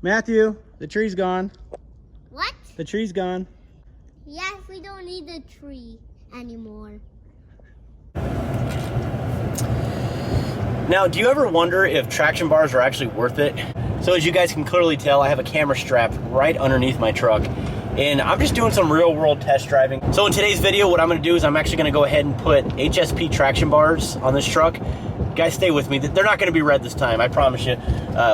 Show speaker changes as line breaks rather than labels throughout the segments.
Matthew, the tree's gone.
What?
The tree's gone.
Yes, we don't need the tree anymore.
Now, do you ever wonder if traction bars are actually worth it? So as you guys can clearly tell, I have a camera strapped right underneath my truck, and I'm just doing some real world test driving. So in today's video, what I'm gonna do is I'm actually gonna go ahead and put HSP traction bars on this truck. Guys, stay with me. They're not gonna be red this time, I promise you.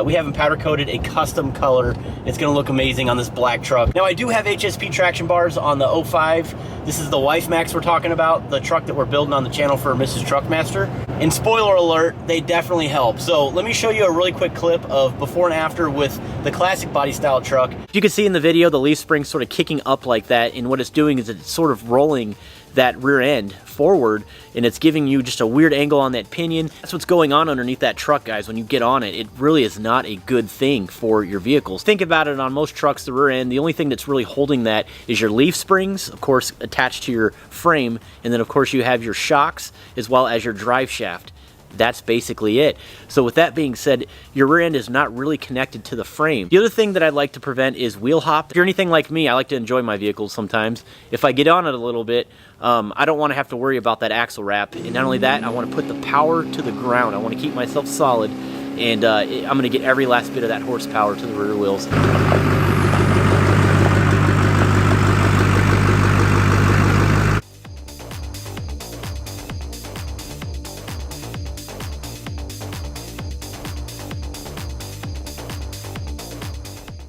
We have them powder coated a custom color. It's gonna look amazing on this black truck. Now, I do have HSP traction bars on the 05. This is the Wife Max we're talking about, the truck that we're building on the channel for Mrs. Truckmaster. And spoiler alert, they definitely help. So let me show you a really quick clip of before and after with the classic body style truck. You can see in the video, the leaf spring sort of kicking up like that, and what it's doing is it's sort of rolling that rear end forward, and it's giving you just a weird angle on that pinion. That's what's going on underneath that truck, guys. When you get on it, it really is not a good thing for your vehicles. Think about it, on most trucks, the rear end, the only thing that's really holding that is your leaf springs, of course, attached to your frame, and then of course you have your shocks as well as your drive shaft. That's basically it. So with that being said, your rear end is not really connected to the frame. The other thing that I'd like to prevent is wheel hop. If you're anything like me, I like to enjoy my vehicles sometimes. If I get on it a little bit, I don't want to have to worry about that axle wrap. And not only that, I want to put the power to the ground. I want to keep myself solid, and I'm going to get every last bit of that horsepower to the rear wheels.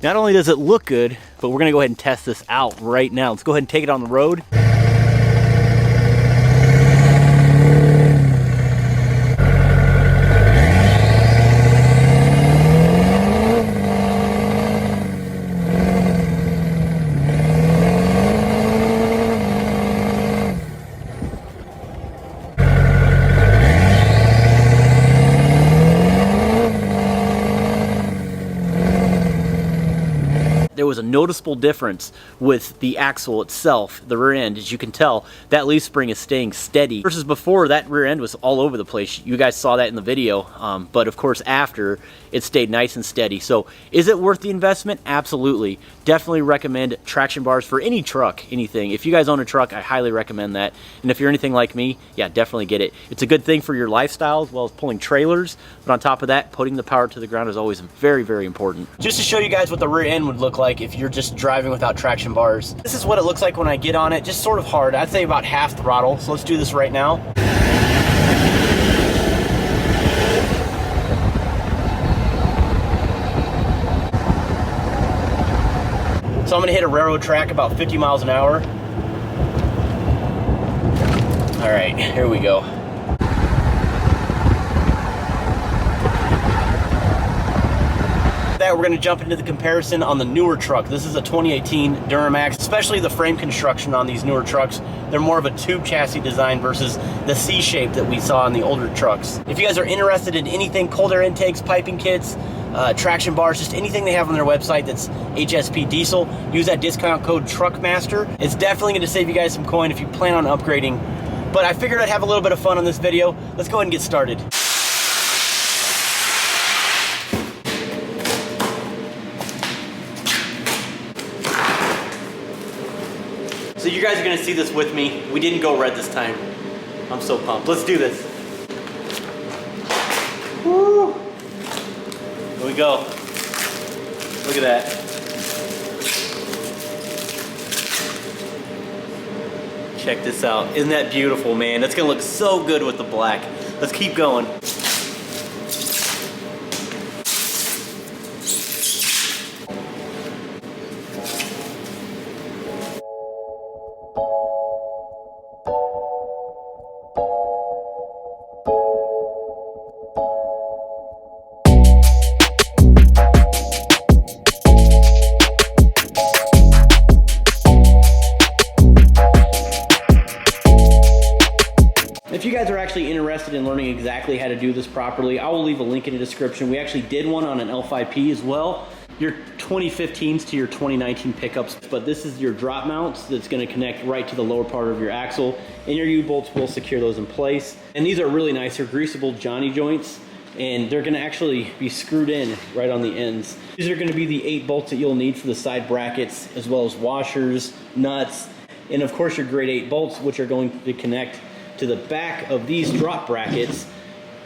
Not only does it look good, but we're gonna go ahead and test this out right now. Let's go ahead and take it on the road. There was a noticeable difference with the axle itself, the rear end. As you can tell, that leaf spring is staying steady versus before. That rear end was all over the place. You guys saw that in the video, but of course after, it stayed nice and steady. So is it worth the investment? Absolutely. Definitely recommend traction bars for any truck, anything. If you guys own a truck, I highly recommend that. And if you're anything like me, yeah, definitely get it. It's a good thing for your lifestyle as well as pulling trailers, but on top of that, putting the power to the ground is always very, very important. Just to show you guys what the rear end would look like if you're just driving without traction bars. This is what it looks like when I get on it, just sort of hard. I'd say about half throttle. So let's do this right now. So I'm gonna hit a railroad track about 50 miles an hour. All right, here we go. We're going to jump into the comparison on the newer truck. This is a 2018 Duramax. Especially the frame construction on these newer trucks, they're more of a tube chassis design versus the C shape that we saw in the older trucks. If you guys are interested in anything, cold air intakes, piping kits, traction bars, just anything they have on their website that's HSP Diesel, use that discount code TRUCKMASTER. It's definitely going to save you guys some coin if you plan on upgrading. But I figured I'd have a little bit of fun on this video. Let's go ahead and get started. So you guys are gonna see this with me. We didn't go red this time. I'm so pumped. Let's do this. Woo! Here we go. Look at that. Check this out. Isn't that beautiful, man? That's gonna look so good with the black. Let's keep going. If you guys are actually interested in learning exactly how to do this properly, I will leave a link in the description. We actually did one on an L5P as well. Your 2015s to your 2019 pickups, but this is your drop mounts that's going to connect right to the lower part of your axle, and your U-bolts will secure those in place. And these are really nice. They're greasable Johnny joints. and they're going to actually be screwed in right on the ends. These are going to be the 8 bolts that you'll need for the side brackets, as well as washers, nuts, and of course your grade 8 bolts, which are going to connect to the back of these drop brackets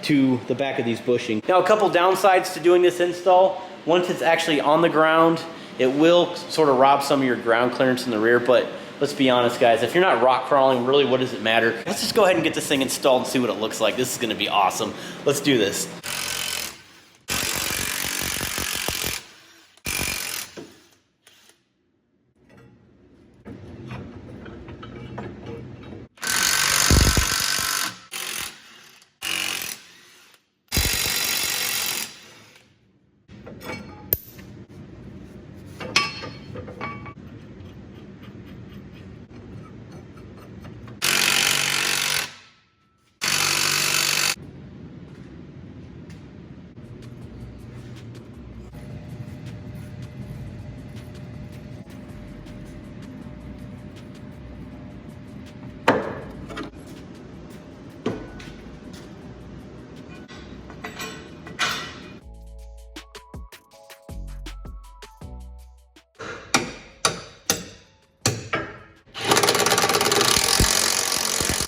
to the back of these bushing. Now, a couple downsides to doing this install. Once it's actually on the ground, it will sort of rob some of your ground clearance in the rear, but let's be honest, guys, if you're not rock crawling, really, what does it matter? Let's just go ahead and get this thing installed and see what it looks like. This is gonna be awesome. Let's do this.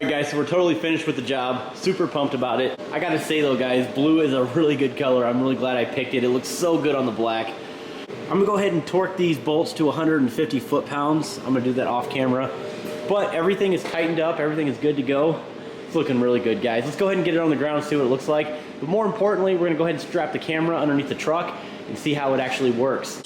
Guys, so we're totally finished with the job. Super pumped about it. I gotta say though, guys, blue is a really good color. I'm really glad I picked it. It looks so good on the black. I'm gonna go ahead and torque these bolts to 150 foot-pounds. I'm gonna do that off camera. But everything is tightened up. Everything is good to go. It's looking really good, guys. Let's go ahead and get it on the ground and see what it looks like. But more importantly, we're gonna go ahead and strap the camera underneath the truck and see how it actually works.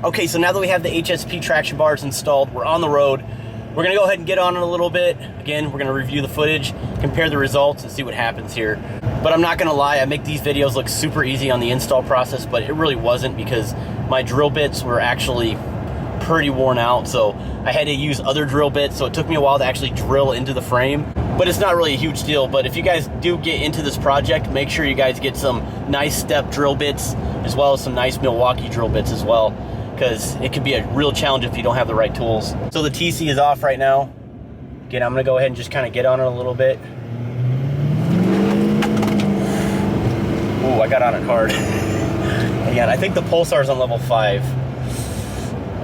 Okay, so now that we have the HSP traction bars installed, we're on the road. We're gonna go ahead and get on it a little bit. Again, we're gonna review the footage, compare the results, and see what happens here. But I'm not gonna lie, I make these videos look super easy on the install process, but it really wasn't, because my drill bits were actually pretty worn out, so I had to use other drill bits, so it took me a while to actually drill into the frame. But it's not really a huge deal. But if you guys do get into this project, make sure you guys get some nice step drill bits, as well as some nice Milwaukee drill bits as well, because it could be a real challenge if you don't have the right tools. So the TC is off right now. Again, I'm gonna go ahead and just kind of get on it a little bit. Ooh, I got on it hard. Again, I think the pulsar's on level 5.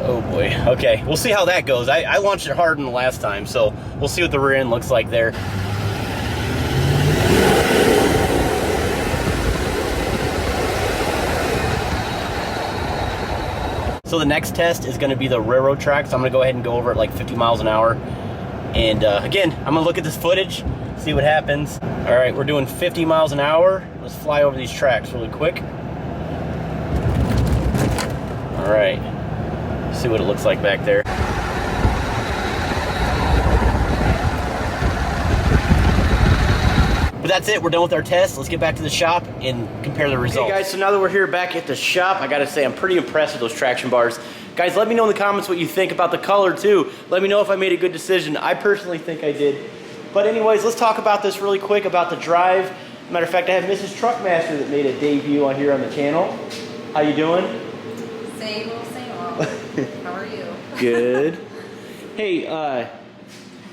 Oh boy, okay, we'll see how that goes. I launched it hard in the last time, so we'll see what the rear end looks like there. So the next test is gonna be the railroad track, so I'm gonna go ahead and go over it like 50 miles an hour. And again, I'm gonna look at this footage, see what happens. All right, we're doing 50 miles an hour. Let's fly over these tracks really quick. All right, see what it looks like back there. But that's it, we're done with our test. Let's get back to the shop and compare the results. Okay guys, so now that we're here back at the shop, I gotta say I'm pretty impressed with those traction bars. Guys, let me know in the comments what you think about the color too. Let me know if I made a good decision. I personally think I did. But anyways, let's talk about this really quick, about the drive. Matter of fact, I have Mrs. Truckmaster that made a debut on here on the channel. How you doing?
Same old, same old. How are you?
Good. Hey,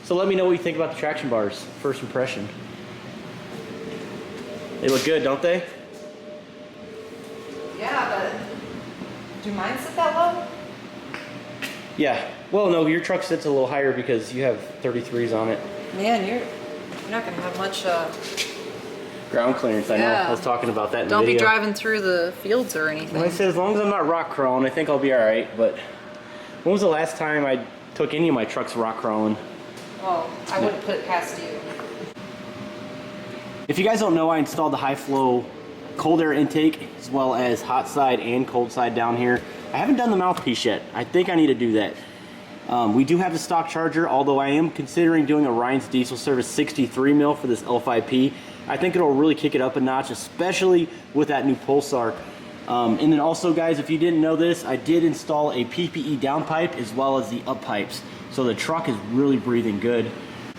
so let me know what you think about the traction bars. First impression. They look good, don't they?
Yeah, but do mine sit that low?
Yeah. Well, no, your truck sits a little higher because you have 33s on it.
Man, you're not gonna have much
ground clearance, I know.
Yeah.
I was talking about that in the
Don't
video.
be driving through the fields or anything.
Well, I said as long as I'm not rock crawling, I think I'll be all right. But when was the last time I took any of my trucks rock crawling?
Well, I wouldn't put it past you.
If you guys don't know, I installed the high flow cold air intake as well as hot side and cold side down here. I haven't done the mouthpiece yet. I think I need to do that. We do have the stock charger, although I am considering doing a Ryan's Diesel Service 63 mil for this L5P. I think it'll really kick it up a notch, especially with that new Pulsar. And then also, guys, if you didn't know this, I did install a PPE downpipe as well as the up pipes. So the truck is really breathing good.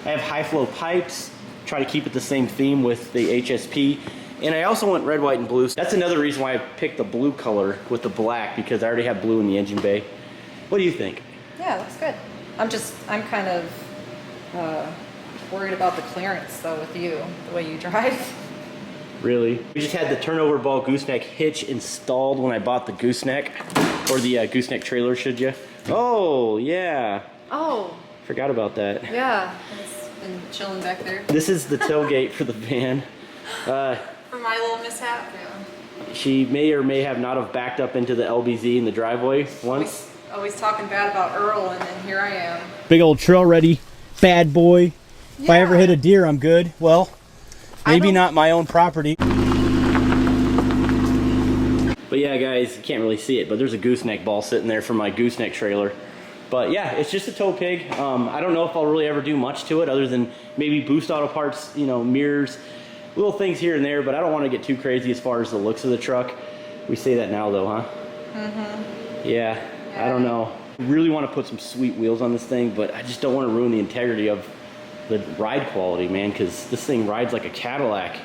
I have high flow pipes, try to keep it the same theme with the HSP. And I also went red, white, and blue. That's another reason why I picked the blue color with the black, because I already have blue in the engine bay. What do you think?
Yeah, it looks good. I'm kind of worried about the clearance though with you, the way you drive.
Really? We just had the turnover ball gooseneck hitch installed when I bought the gooseneck, or the gooseneck trailer, should you? Oh, yeah.
Oh.
Forgot about that.
Yeah, it's been chilling back there.
This is the tailgate for the van.
For my little mishap, yeah.
She may or may have not have backed up into the LBZ in the driveway once.
Always talking bad about Earl, and then here I am.
Big old trail ready bad boy. If I ever hit a deer, I'm good. Well, maybe not my own property. But yeah, guys, you can't really see it, but there's a gooseneck ball sitting there for my gooseneck trailer. But yeah, it's just a tow pig. I don't know if I'll really ever do much to it other than maybe boost auto parts, you know, mirrors, little things here and there, but I don't want to get too crazy as far as the looks of the truck. We say that now though, huh? Mm-hmm. Yeah, I don't know. I really want to put some sweet wheels on this thing, but I just don't want to ruin the integrity of the ride quality, man, because this thing rides like a Cadillac.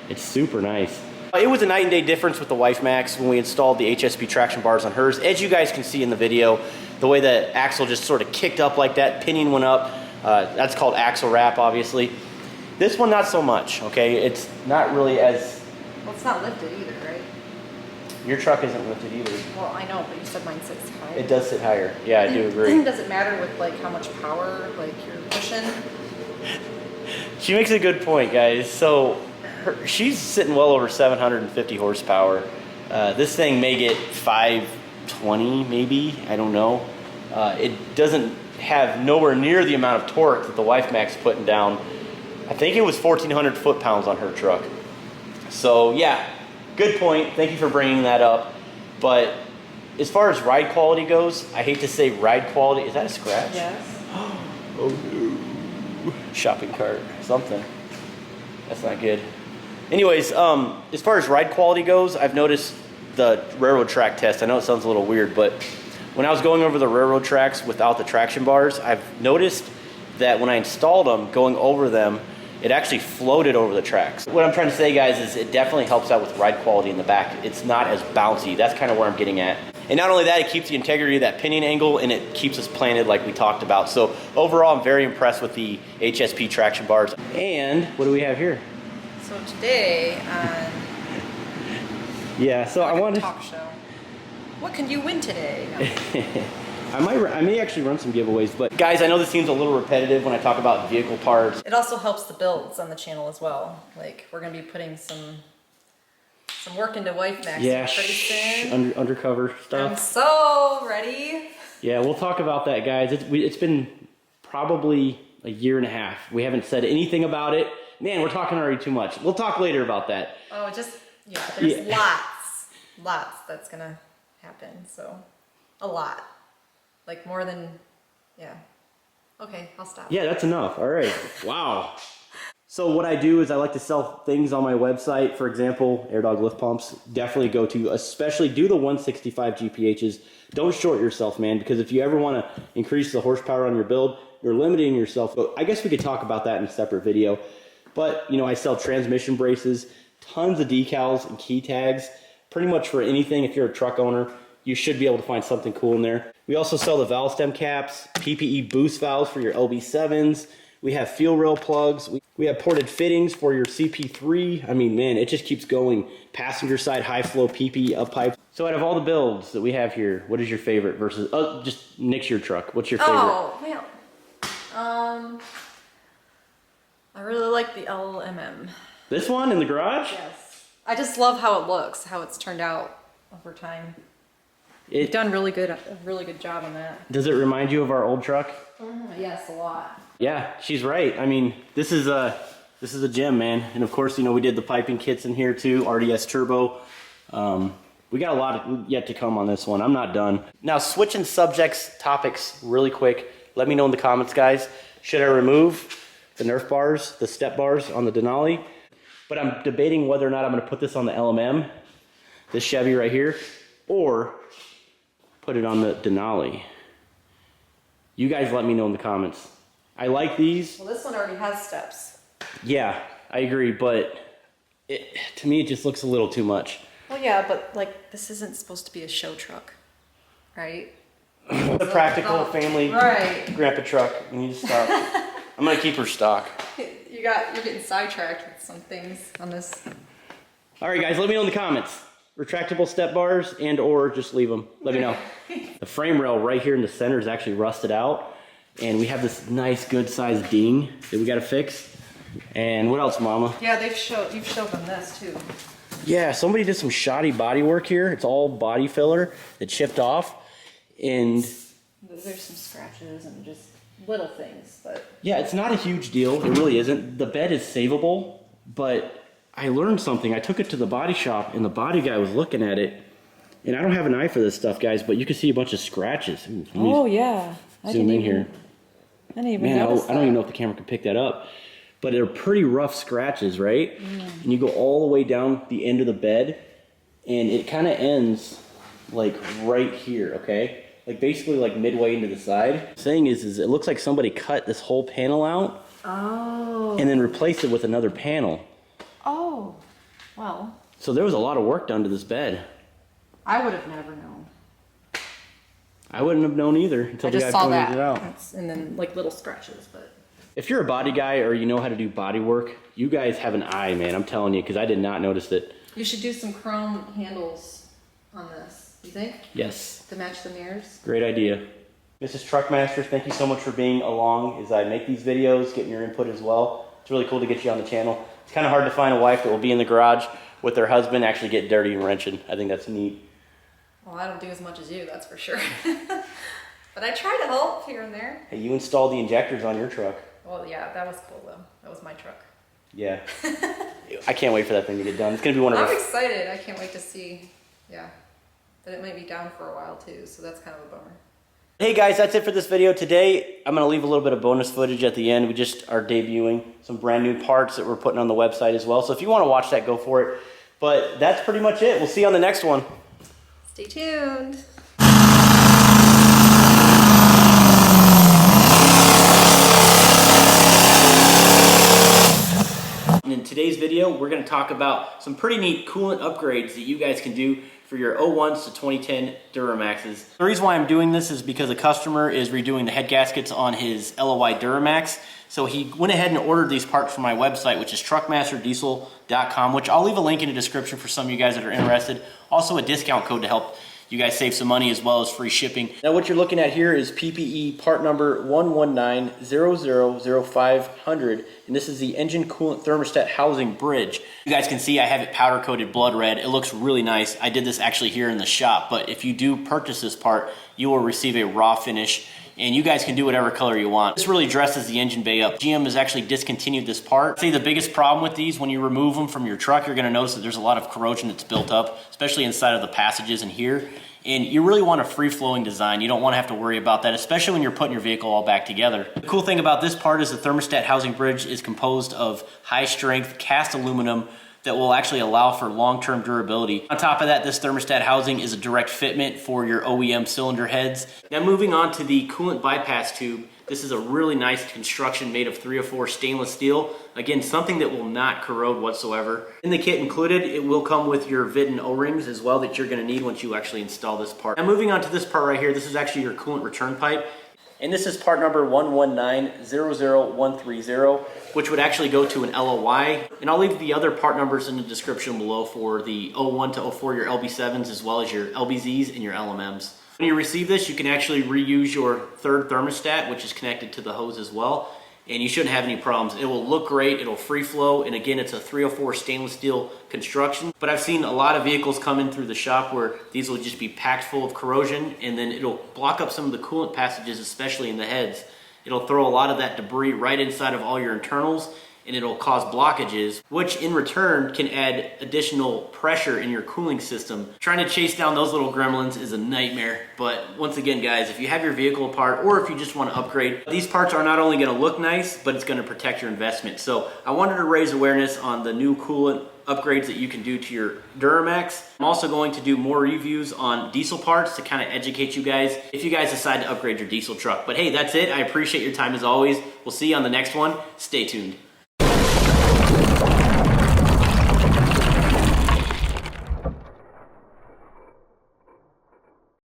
It's super nice. It was a night and day difference with the Wife Max when we installed the HSP traction bars on hers. As you guys can see in the video, the way the axle just sort of kicked up like that, pinion went up. That's called axle wrap, obviously. This one, not so much, okay? It's not really as...
Well, it's not lifted either, right?
Your truck isn't lifted either.
Well, I know, but you said mine sits high.
It does sit higher. Yeah, I do agree.
Does it matter with like how much power like you're pushing?
She makes a good point, guys. So she's sitting well over 750 horsepower. This thing may get 520 maybe, I don't know. It doesn't have nowhere near the amount of torque that the Wife Max is putting down. I think it was 1,400 foot-pounds on her truck. So yeah, good point. Thank you for bringing that up. But as far as ride quality goes, I hate to say ride quality. Is that a scratch?
Yes.
Oh no. Shopping cart, something. That's not good. Anyways, as far as ride quality goes, I've noticed the railroad track test. I know it sounds a little weird, but when I was going over the railroad tracks without the traction bars, I've noticed that when I installed them, going over them, it actually floated over the tracks. What I'm trying to say, guys, is it definitely helps out with ride quality in the back. It's not as bouncy. That's kind of where I'm getting at. And not only that, it keeps the integrity of that pinion angle, and it keeps us planted like we talked about. So overall, I'm very impressed with the HSP traction bars. And what do we have here?
So today on
so I wanted
talk show. What can you win today? No.
I may actually run some giveaways, but guys, I know this seems a little repetitive when I talk about vehicle parts.
It also helps the builds on the channel as well. Like we're gonna be putting some work into Wife Max pretty soon.
Undercover stuff.
I'm so ready.
Yeah, we'll talk about that, guys. It's been probably a year and a half. We haven't said anything about it. Man, we're talking already too much. We'll talk later about that.
Oh, there's lots that's gonna happen. So, a lot. Like more than, Okay, I'll stop.
Yeah, that's enough. All right. Wow. So what I do is I like to sell things on my website. For example, AirDog lift pumps. Definitely go to, especially do the 165 GPHs. Don't short yourself, man, because if you ever want to increase the horsepower on your build, you're limiting yourself. But I guess we could talk about that in a separate video. But, I sell transmission braces, tons of decals and key tags, pretty much for anything. If you're a truck owner, you should be able to find something cool in there. We also sell the valve stem caps, PPE boost valves for your LB7s. We have fuel rail plugs. We have ported fittings for your CP3. I mean, man, it just keeps going. Passenger side high flow PPE up pipes. So out of all the builds that we have here, what is your favorite versus, just nix your truck. What's your favorite?
Oh, well, I really like the LMM.
This one in the garage?
Yes. I just love how it looks, how it's turned out over time. You've done a really good job on that.
Does it remind you of our old truck?
Yes, a lot.
Yeah, she's right. I mean, this is
This is a gem, man. And of course, you know, we did the piping kits in here too, RDS Turbo. We got a lot yet to come on this one. I'm not done. Now, switching topics really quick. Let me know in the comments, guys. Should I remove the Nerf bars, the step bars on the Denali? But I'm debating whether or not I'm gonna put this on the LMM, this Chevy right here, or put it on the Denali. You guys let me know in the comments. I like these.
Well, this one already has steps.
Yeah, I agree, but to me it just looks a little too much.
Well, yeah, but like this isn't supposed to be a show truck, right?
The practical family grandpa truck. You need to stop. I'm gonna keep her stock.
You're getting sidetracked with some things on this.
All right, guys, let me know in the comments. Retractable step bars and or just leave them. Let me know. The frame rail right here in the center is actually rusted out, and we have this nice, good sized ding that we got to fix. And what else, Mama?
Yeah, you've showed them this too.
Yeah, somebody did some shoddy body work here. It's all body filler that chipped off, and
there's some scratches and just little things, but
yeah, it's not a huge deal. It really isn't. The bed is savable, but I learned something. I took it to the body shop, and the body guy was looking at it, and I don't have an eye for this stuff, guys, but you can see a bunch of scratches. Ooh,
oh yeah,
zoom in here.
I didn't even
Man,
notice
I don't even know if the camera can pick that up, but they're pretty rough scratches, right? And you go all the way down the end of the bed, and it kind of ends like right here, okay? Like basically like midway into the side. The thing is it looks like somebody cut this whole panel out and then replaced it with another panel.
Oh, well.
So there was a lot of work done to this bed.
I would have never known.
I wouldn't have known either until the guy pointed it out.
And then like little scratches, but.
If you're a body guy or you know how to do body work, you guys have an eye, man. I'm telling you, because I did not notice it.
You should do some chrome handles on this. You think?
Yes.
To match the mirrors?
Great idea. Mrs. Truckmaster, thank you so much for being along as I make these videos, getting your input as well. It's really cool to get you on the channel. It's kind of hard to find a wife that will be in the garage with their husband actually get dirty and wrenching. I think that's neat.
Well, I don't do as much as you, that's for sure. But I try to help here and there.
Hey, you installed the injectors on your truck.
Well, yeah, that was cool though. That was my truck.
Yeah. I can't wait for that thing to get done. It's going to be one of
I'm excited. I can't wait to see, yeah. But it might be down for a while too, so that's kind of a bummer.
Hey guys, that's it for this video today. I'm going to leave a little bit of bonus footage at the end. We just are debuting some brand new parts that we're putting on the website as well. So if you want to watch that, go for it. But that's pretty much it. We'll see you on the next one.
Stay tuned.
And in today's video, we're going to talk about some pretty neat coolant upgrades that you guys can do for your 01s to 2010 Duramaxes. The reason why I'm doing this is because a customer is redoing the head gaskets on his LOY Duramax. So he went ahead and ordered these parts from my website, which is truckmasterdiesel.com, which I'll leave a link in the description for some of you guys that are interested. Also a discount code to help you guys save some money as well as free shipping. Now what you're looking at here is PPE part number 119000500, and this is the engine coolant thermostat housing bridge. You guys can see I have it powder coated blood red. It looks really nice. I did this actually here in the shop, but if you do purchase this part, you will receive a raw finish, and you guys can do whatever color you want. This really dresses the engine bay up. GM has actually discontinued this part. I'd say the biggest problem with these, when you remove them from your truck, you're gonna notice that there's a lot of corrosion that's built up, especially inside of the passages in here. And you really want a free-flowing design. You don't want to have to worry about that, especially when you're putting your vehicle all back together. The cool thing about this part is the thermostat housing bridge is composed of high-strength cast aluminum that will actually allow for long-term durability. On top of that, this thermostat housing is a direct fitment for your OEM cylinder heads. Now moving on to the coolant bypass tube, this is a really nice construction made of 304 stainless steel. Again, something that will not corrode whatsoever. In the kit included, it will come with your Vidden O-rings as well that you're gonna need once you actually install this part. Now moving on to this part right here, this is actually your coolant return pipe. And this is part number 11900130, which would actually go to an LOY. And I'll leave the other part numbers in the description below for the 01 to 04, your LB7s, as well as your LBZs and your LMMs. When you receive this, you can actually reuse your third thermostat, which is connected to the hose as well. And you shouldn't have any problems. It will look great, it'll free flow, and again, it's a 304 stainless steel construction. But I've seen a lot of vehicles come in through the shop where these will just be packed full of corrosion, and then it'll block up some of the coolant passages, especially in the heads. It'll throw a lot of that debris right inside of all your internals,
and it'll cause blockages, which in return can add additional pressure in your cooling system. Trying to chase down those little gremlins is a nightmare. But once again, guys, if you have your vehicle apart or if you just want to upgrade, these parts are not only going to look nice, but it's going to protect your investment. So I wanted to raise awareness on the new coolant upgrades that you can do to your Duramax. I'm also going to do more reviews on diesel parts to kind of educate you guys if you guys decide to upgrade your diesel truck. But hey, that's it. I appreciate your time as always. We'll see you on the next one. Stay tuned.